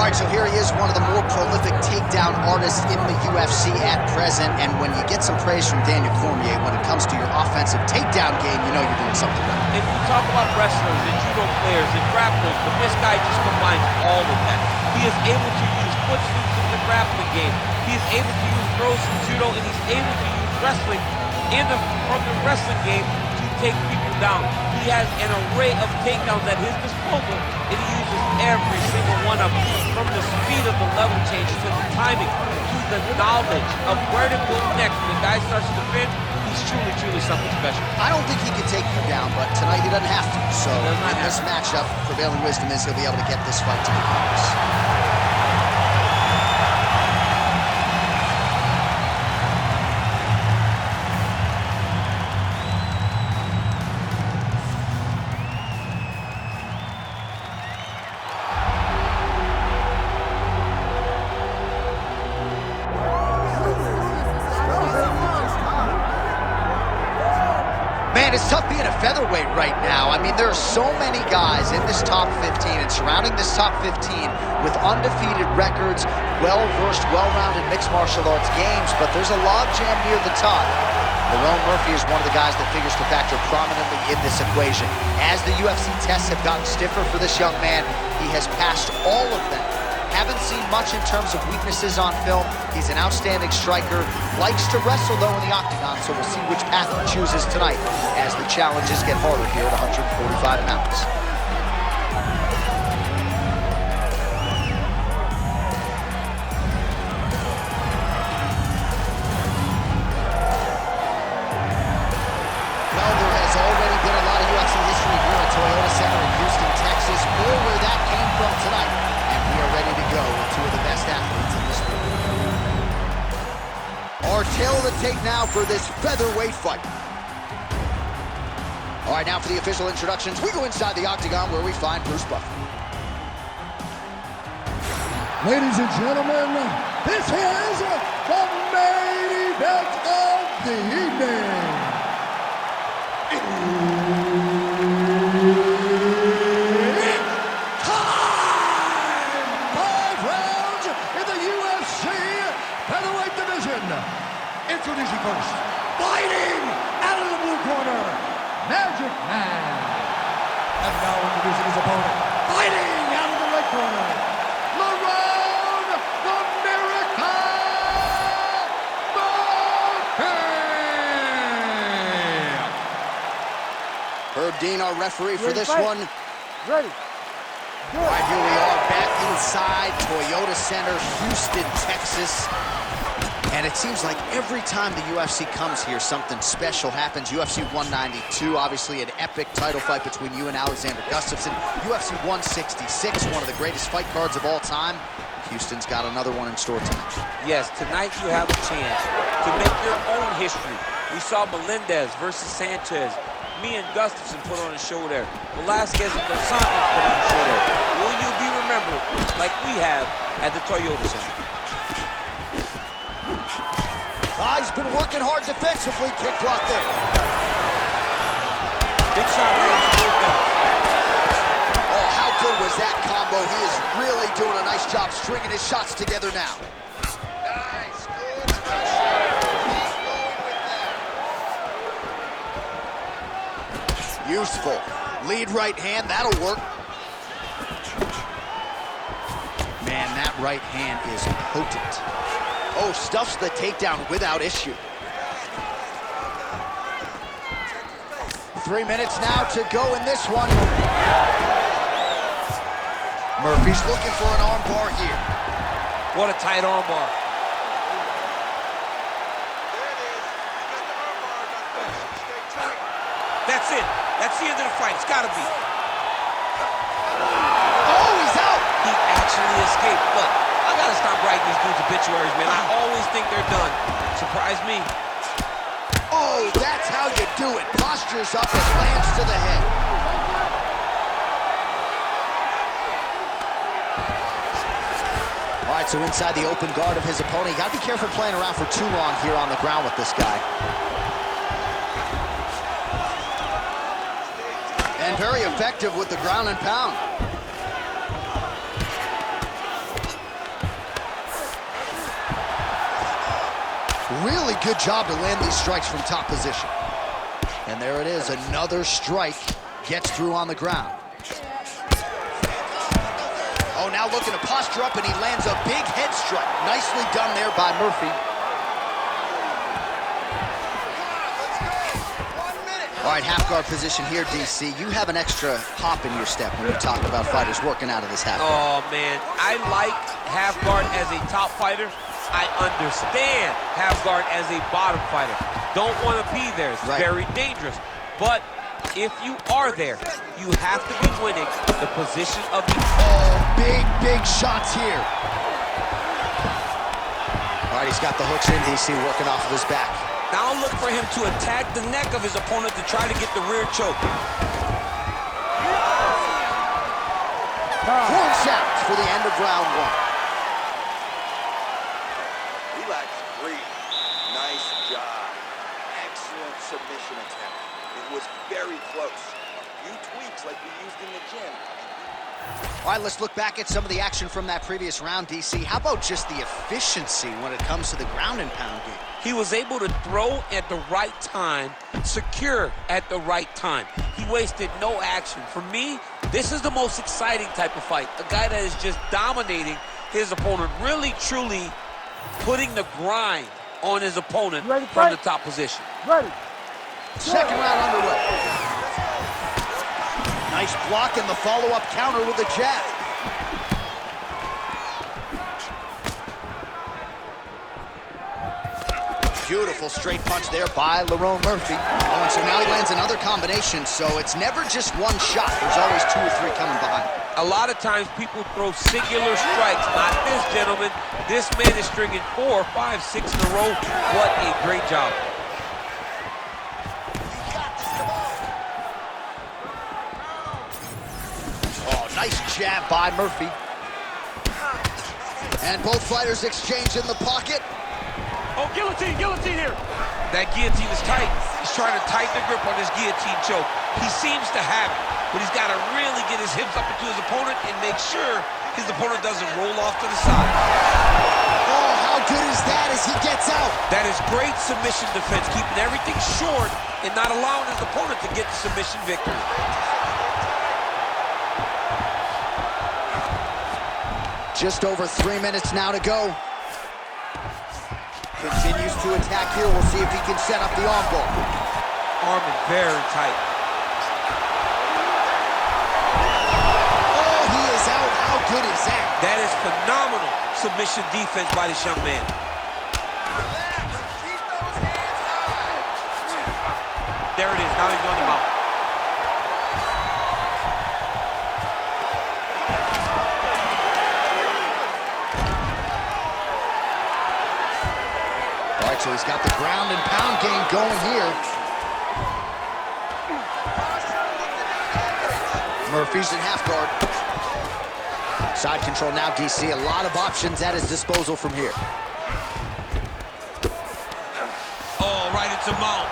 right, so here he is, one of the more prolific takedown artists in the UFC at present. And when you get some praise from Daniel Cormier, when it comes to your offensive takedown game, you know you're doing something right. If you talk about wrestlers and judo players and grapplers, but this guy just combines all of that. He is able to use foot sweeps in the grappling game. He is able to use throws from judo, and he's able to use wrestling from the wrestling game to take people down. He has an array of takedowns at his disposal, and he uses every single one of them, from the speed of the level change to the timing to the knowledge of where to go next. When the guy starts to defend, he's truly, truly something special. I don't think he can take you down, but tonight he doesn't have to. So in this matchup, prevailing wisdom is he'll be able to get this fight to the finish. Man, it's tough being a featherweight right now. I mean, there are so many guys in this top 15 and surrounding this top 15 with undefeated records, well-versed, well-rounded mixed martial arts games, but there's a logjam near the top. Lerone Murphy is one of the guys that figures to factor prominently in this equation. As the UFC tests have gotten stiffer for this young man, he has passed all of them. Haven't seen much in terms of weaknesses on film. He's an outstanding striker, likes to wrestle though in the octagon, so we'll see which path he chooses tonight as the challenges get harder here at 145 pounds. Well, there has already been a lot of UFC history here at Toyota Center in Houston, Texas. More where that came from tonight. We are ready to go with two of the best athletes in the sport. Our tale of the tape now for this featherweight fight. All right, now for the official introductions, we go inside the octagon where we find Bruce Buffer. Ladies and gentlemen, this is the main event of the evening. Introducing first, fighting out of the blue corner, Magic Man. And now introducing his opponent, fighting out of the red corner, Lerone the Miracle Murphy. Herb Dean, our referee for this one. Ready. All right, here we are back inside Toyota Center, Houston, Texas. And it seems like every time the UFC comes here, something special happens. UFC 192, obviously an epic title fight between you and Alexander Gustafsson. UFC 166, one of the greatest fight cards of all time. Houston's got another one in store tonight. Yes, tonight you have a chance to make your own history. We saw Melendez versus Sanchez. Me and Gustafsson put on a show there. Velasquez and Dos Santos put on a show there. Will you be remembered like we have at the Toyota Center? He's been working hard defensively, kick block there. Big shot range. Oh, how good was that combo? He is really doing a nice job stringing his shots together now. Nice, good pressure. Keep going with that. Useful. Lead right hand, that'll work. Man, that right hand is potent. Oh, stuffs the takedown without issue. 3 minutes now to go in this one. Murphy's looking for an arm bar here. What a tight arm bar. That's it. That's the end of the fight. It's got to be. Oh, he's out. He actually escaped. Look, I got to stop writing these dudes obituaries, man. I always think they're done. Surprise me. Oh, that's how you do it. Postures up and lands to the head. All right, so inside the open guard of his opponent. You got to be careful playing around for too long here on the ground with this guy. And very effective with the ground and pound. Really good job to land these strikes from top position. And there it is, another strike gets through on the ground. Oh, now looking to posture up, and he lands a big head strike. Nicely done there by Murphy. All right, half guard position here, DC. You have an extra hop in your step when you talk about fighters working out of this half guard. Oh, man, I like half guard as a top fighter. I understand half guard as a bottom fighter. Don't want to be there. It's very dangerous. But if you are there, you have to be winning the position of the... Oh, big shots here. All right, he's got the hooks in, DC, working off of his back. Now look for him to attack the neck of his opponent to try to get the rear choke. Horn sounds for the end of round one. Relax, breathe. Nice job. Excellent submission attempt. It was very close. A few tweaks like we used in the gym. All right, let's look back at some of the action from that previous round, DC. How about just the efficiency when it comes to the ground and pound game? He was able to throw at the right time, secure at the right time. He wasted no action. For me, this is the most exciting type of fight. A guy that is just dominating his opponent, really, truly putting the grind on his opponent from the top position. Second round underway. Nice block and the follow-up counter with a jab. Beautiful straight punch there by Lerone Murphy. Oh, and so now he lands another combination, so it's never just one shot. There's always 2 or 3 coming behind. A lot of times people throw singular strikes. Not this gentleman. This man is stringing 4, 5, 6 in a row. What a great job. Oh, nice jab by Murphy. And both fighters exchange in the pocket. Oh, guillotine here. That guillotine is tight. He's trying to tighten the grip on this guillotine choke. He seems to have it, but he's got to really get his hips up into his opponent and make sure his opponent doesn't roll off to the side. Oh, how good is that as he gets out? That is great submission defense, keeping everything short and not allowing his opponent to get the submission victory. Just over 3 minutes now to go. Continues to attack here. We'll see if he can set up the arm bar. Arm is very tight. Oh, he is out. How good is that? That is phenomenal submission defense by this young man. There it is. Now he's on him out. So he's got the ground and pound game going here. Murphy's in half guard. Side control now, DC. A lot of options at his disposal from here. Oh, right into mount.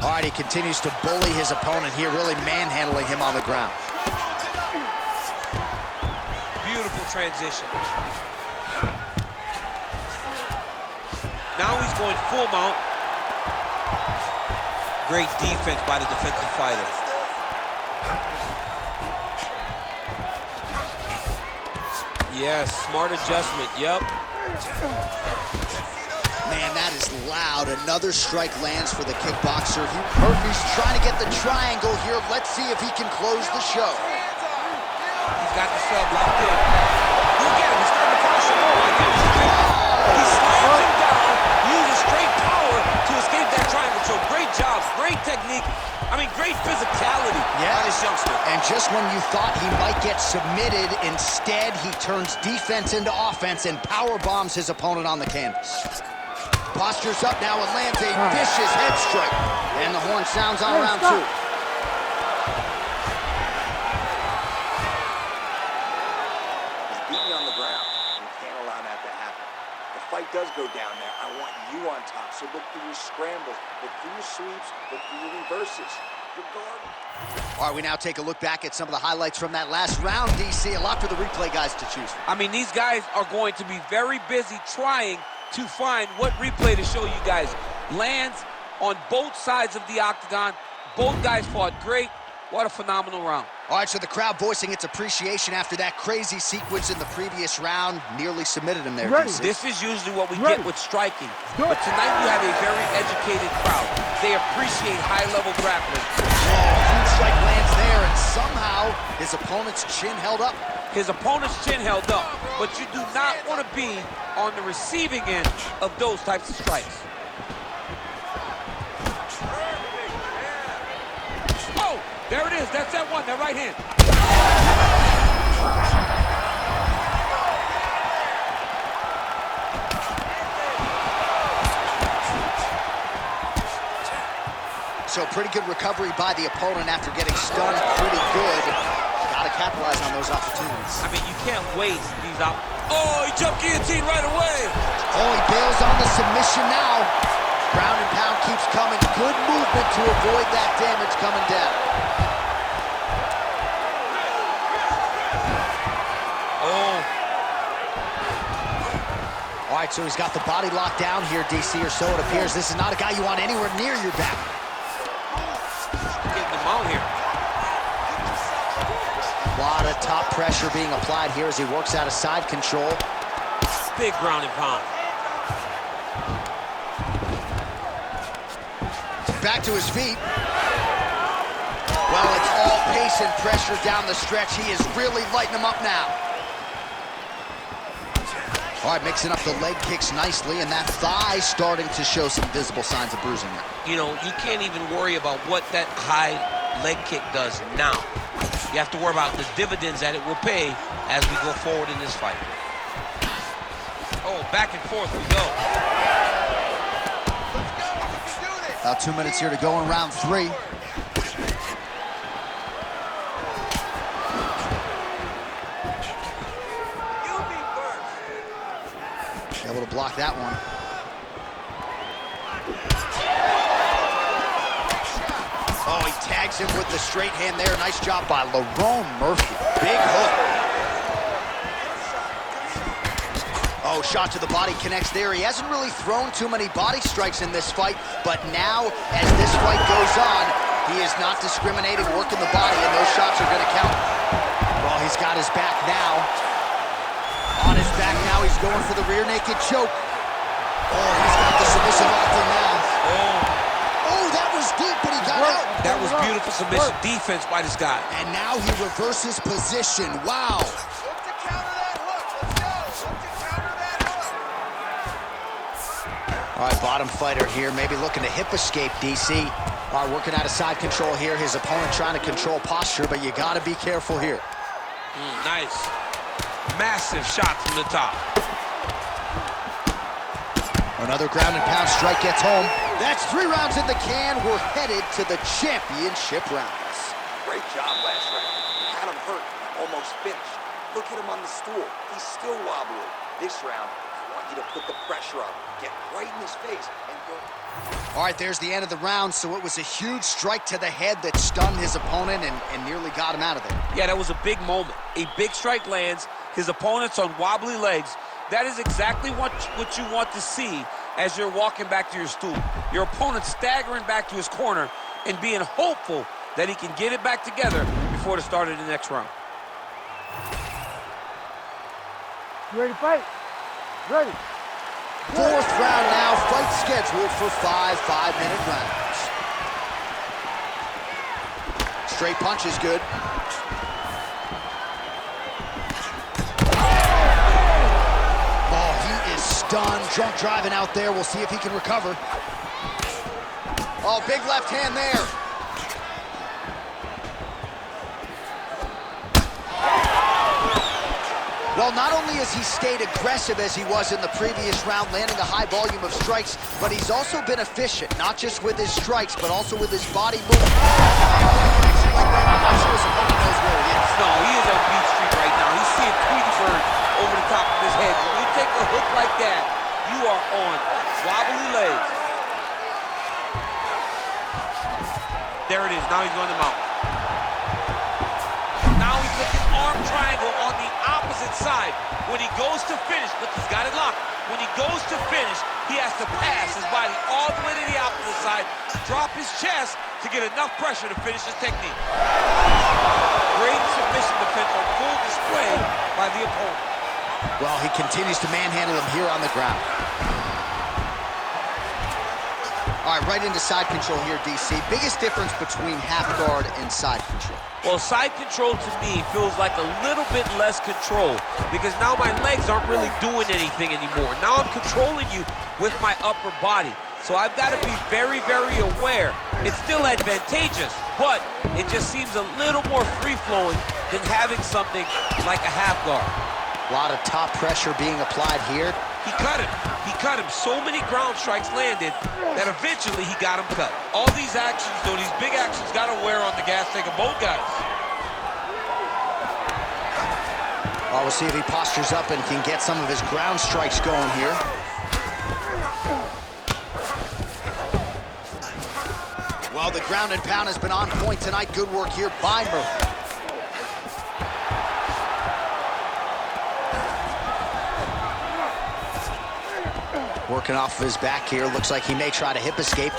All right, he continues to bully his opponent here, really manhandling him on the ground. Beautiful transition. Now he's going full mount. Great defense by the defensive fighter. Yes, smart adjustment, yep. Man, that is loud. Another strike lands for the kickboxer. Murphy's trying to get the triangle here. Let's see if he can close the show. He's got the sub locked in. Look at him, he's starting to cross him over. He slams him down, uses straight power to escape that triangle choke. Great job, great technique. I mean, great physicality by this youngster. And just when you thought he might get submitted, instead he turns defense into offense and power bombs his opponent on the canvas. Postures up now and lands a vicious head strike. And the horn sounds on round 2. He's beating on the ground. You can't allow that to happen. The fight does go down there. I want you on top. So look for your scrambles, look for your sweeps, look for your reverses. Your guard. All right, we now take a look back at some of the highlights from that last round, DC. A lot for the replay guys to choose from. I mean, these guys are going to be very busy trying to find what replay to show you guys. Lands on both sides of the octagon. Both guys fought great. What a phenomenal round. All right, so the crowd voicing its appreciation after that crazy sequence in the previous round. Nearly submitted him there, DC. This is usually what we get with striking. But tonight you have a very educated crowd. They appreciate high-level grappling. Huge strike lands there, and somehow his opponent's chin held up. His opponent's chin held up, but you do not want to be on the receiving end of those types of strikes. Oh, there it is. That's that one, that right hand. So pretty good recovery by the opponent after getting stunned pretty good. Got to capitalize on those opportunities. I mean, you can't waste these out. Oh, he jumped guillotine right away. Oh, he bails on the submission now. Ground and pound keeps coming. Good movement to avoid that damage coming down. Oh. All right, so he's got the body locked down here, DC, or so it appears. This is not a guy you want anywhere near your back. Getting them out here. A lot of top pressure being applied here as he works out of side control. Big ground and pound. Back to his feet. Well, it's all pace and pressure down the stretch. He is really lighting him up now. All right, mixing up the leg kicks nicely, and that thigh starting to show some visible signs of bruising there. You know, you can't even worry about what that high leg kick does now. You have to worry about the dividends that it will pay as we go forward in this fight. Oh, back and forth we go. About 2 minutes here to go in round 3. Able to block that one. Oh, he tags him with the straight hand there. Nice job by Lerone Murphy. Big hook. Oh, shot to the body connects there. He hasn't really thrown too many body strikes in this fight, but now, as this fight goes on, he is not discriminating, working the body, and those shots are going to count. Well, he's got his back now. On his back now, he's going for the rear naked choke. Oh, he's got the submission locked in now. Oh, that was deep, but he got out. That was beautiful submission defense by this guy. And now he reverses position. Wow. Look to counter that hook. Let's go. Look to counter that hook. All right, bottom fighter here, maybe looking to hip escape, DC. All right, working out of side control here. His opponent trying to control posture, but you got to be careful here. Nice. Massive shot from the top. Another ground and pound strike gets home. That's 3 rounds in the can. We're headed to the championship rounds. Great job last round. You had him hurt, almost finished. Look at him on the stool. He's still wobbly. This round, I want you to put the pressure on. Get right in his face and go. All right, there's the end of the round. So it was a huge strike to the head that stunned his opponent and nearly got him out of there. Yeah, that was a big moment. A big strike lands. His opponent's on wobbly legs. That is exactly what you want to see as you're walking back to your stool. Your opponent staggering back to his corner and being hopeful that he can get it back together before the start of the next round. You ready to fight? Ready. 4th round now, fight scheduled for 5 5-minute rounds. Straight punch is good. Oh, he is stunned, drunk driving out there. We'll see if he can recover. Oh, big left hand there. Well, not only has he stayed aggressive as he was in the previous round, landing a high volume of strikes, but he's also been efficient, not just with his strikes, but also with his body movement. I'm not sure his opponent knows where he is. No, he is on beat street right now. He's seeing Tweety Bird over the top of his head. When you take a hook like that, you are on wobbly legs. there it is. Now he's going to mount. Now he's looking arm triangle on the opposite side. When he goes to finish, look, he's got it locked. When he goes to finish, he has to pass his body all the way to the opposite side, drop his chest to get enough pressure to finish his technique. Great submission defense on full display by the opponent. Well, he continues to manhandle him here on the ground. All right, right into side control here, DC. Biggest difference between half guard and side control? Well, side control to me feels like a little bit less control because now my legs aren't really doing anything anymore. Now I'm controlling you with my upper body. So I've got to be very, very aware. It's still advantageous, but it just seems a little more free-flowing than having something like a half guard. A lot of top pressure being applied here. He cut him. He cut him. So many ground strikes landed that eventually he got him cut. All these actions, though, these big actions got to wear on the gas tank of both guys. Well, we'll see if he postures up and can get some of his ground strikes going here. Well, the ground and pound has been on point tonight. Good work here by Murphy. Working off of his back here. Looks like he may try to hip escape.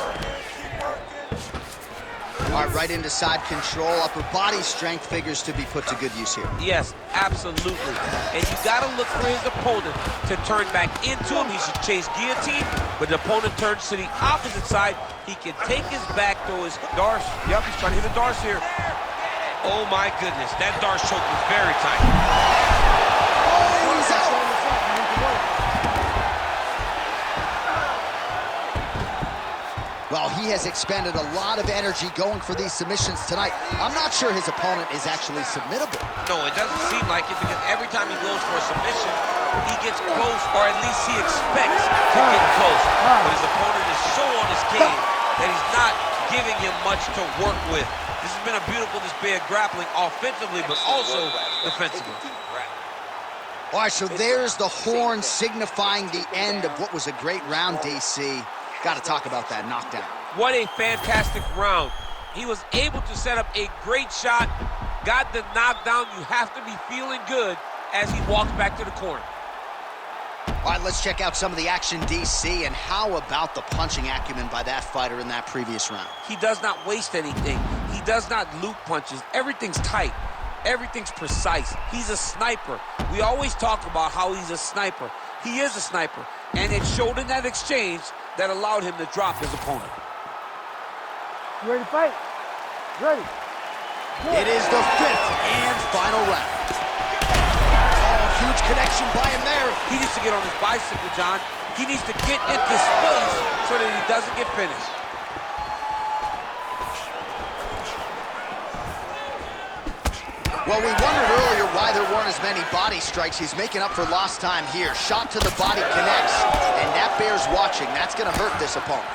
All right, right into side control. Upper body strength figures to be put to good use here. Yes, absolutely. And you got to look for his opponent to turn back into him. He should chase guillotine, but the opponent turns to the opposite side. He can take his back, throw his darce. Yep, he's trying to hit a darce here. Oh, my goodness. That darce choke was very tight. Oh, he's out. Well, he has expended a lot of energy going for these submissions tonight. I'm not sure his opponent is actually submittable. No, it doesn't seem like it because every time he goes for a submission, he gets close, or at least he expects to get close. But his opponent is so on his game that he's not giving him much to work with. This has been a beautiful display of grappling offensively, but also defensively. All right, so there's the horn signifying the end of what was a great round, DC. Got to talk about that knockdown. What a fantastic round. He was able to set up a great shot, got the knockdown. You have to be feeling good as he walks back to the corner. All right, let's check out some of the action, DC, and how about the punching acumen by that fighter in that previous round? He does not waste anything. He does not loop punches. Everything's tight. Everything's precise. He's a sniper. We always talk about how he's a sniper. He is a sniper, and it showed in that exchange that allowed him to drop his opponent. You ready to fight? Ready. It is the fifth and final round. Oh, huge connection by him there. He needs to get on his bicycle, John. He needs to get into space so that he doesn't get finished. Well, we wondered earlier why there weren't as many body strikes. He's making up for lost time here. Shot to the body connects, and that bears watching. That's going to hurt this opponent.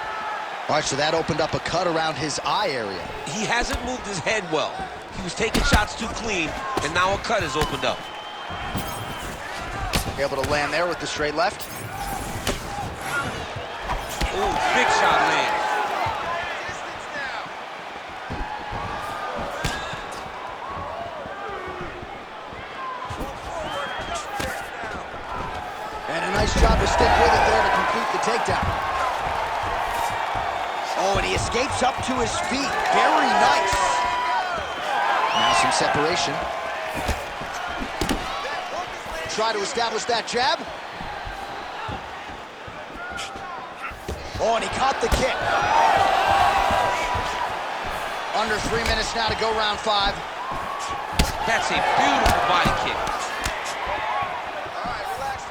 All right, so that opened up a cut around his eye area. He hasn't moved his head well. He was taking shots too clean, and now a cut has opened up. Able to land there with the straight left. Ooh, big shot land. And a nice job to stick with it there to complete the takedown. Oh, and he escapes up to his feet. Very nice. Now some separation. Try to establish that jab. Oh, and he caught the kick. Under 3 minutes now to go round 5. That's a beautiful body kick.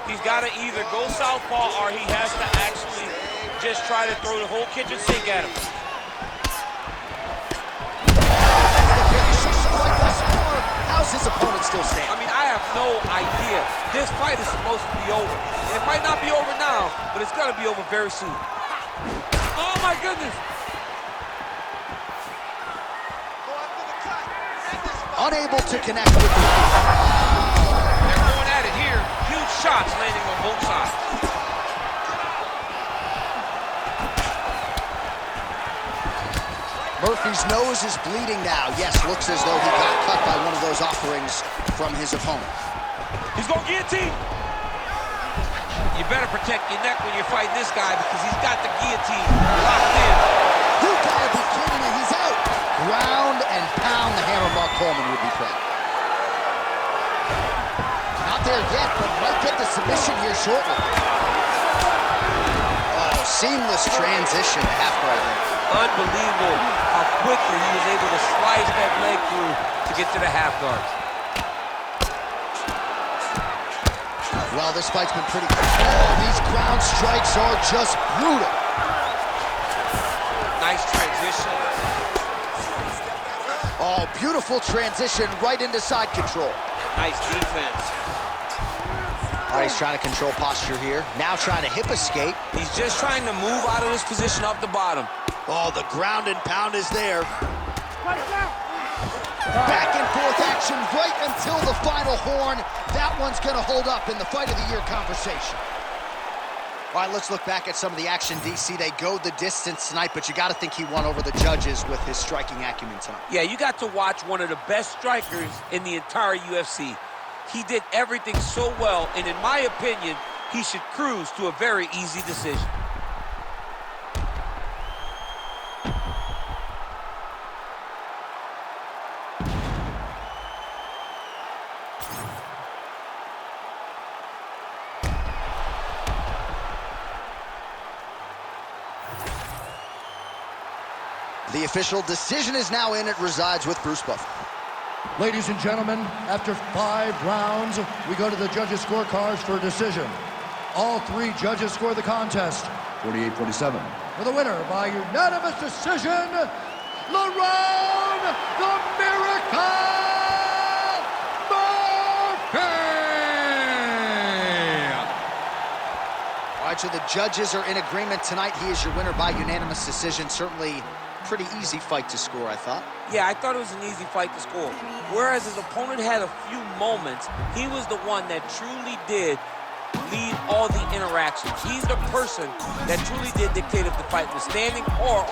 He's got to either go southpaw or he has to actually just try to throw the whole kitchen sink at him. How's his opponent still standing? I mean, I have no idea. This fight is supposed to be over. And it might not be over now, but it's going to be over very soon. Oh, my goodness. Unable to connect with the They're going at it here. Huge shots landing on both sides. Murphy's nose is bleeding now. Yes, looks as though he got cut by one of those offerings from his opponent. He's going to guillotine. You better protect your neck when you're fighting this guy because he's got the guillotine locked in. You gotta be kidding me, he's out. Ground and pound, the hammer Mark Coleman would be proud. Not there yet, but might get the submission here shortly. Oh, seamless transition to half guard there. Unbelievable how quickly he was able to slice that leg through to get to the half guards. Well, this fight's been pretty good. Oh, these ground strikes are just brutal. Nice transition. Oh, beautiful transition right into side control. Nice defense. All right, he's trying to control posture here. Now trying to hip escape. He's just trying to move out of this position up the bottom. Oh, the ground and pound is there. Back and forth action right until the final horn. That one's gonna hold up in the fight of the year conversation. All right, let's look back at some of the action, DC. They go the distance tonight, but you gotta think he won over the judges with his striking acumen tonight. Yeah, you got to watch one of the best strikers in the entire UFC. He did everything so well, and in my opinion, he should cruise to a very easy decision. The official decision is now in. It resides with Bruce Buffer. Ladies and gentlemen, after 5 rounds, we go to the judges' scorecards for a decision. All 3 judges score the contest 48-47. For the winner by unanimous decision, Lerone the Miracle Murphy! All right, so the judges are in agreement tonight. He is your winner by unanimous decision. Certainly pretty easy fight to score, I thought. Yeah, I thought it was an easy fight to score. Whereas his opponent had a few moments, he was the one that truly did lead all the interactions. He's the person that truly did dictate if the fight was standing or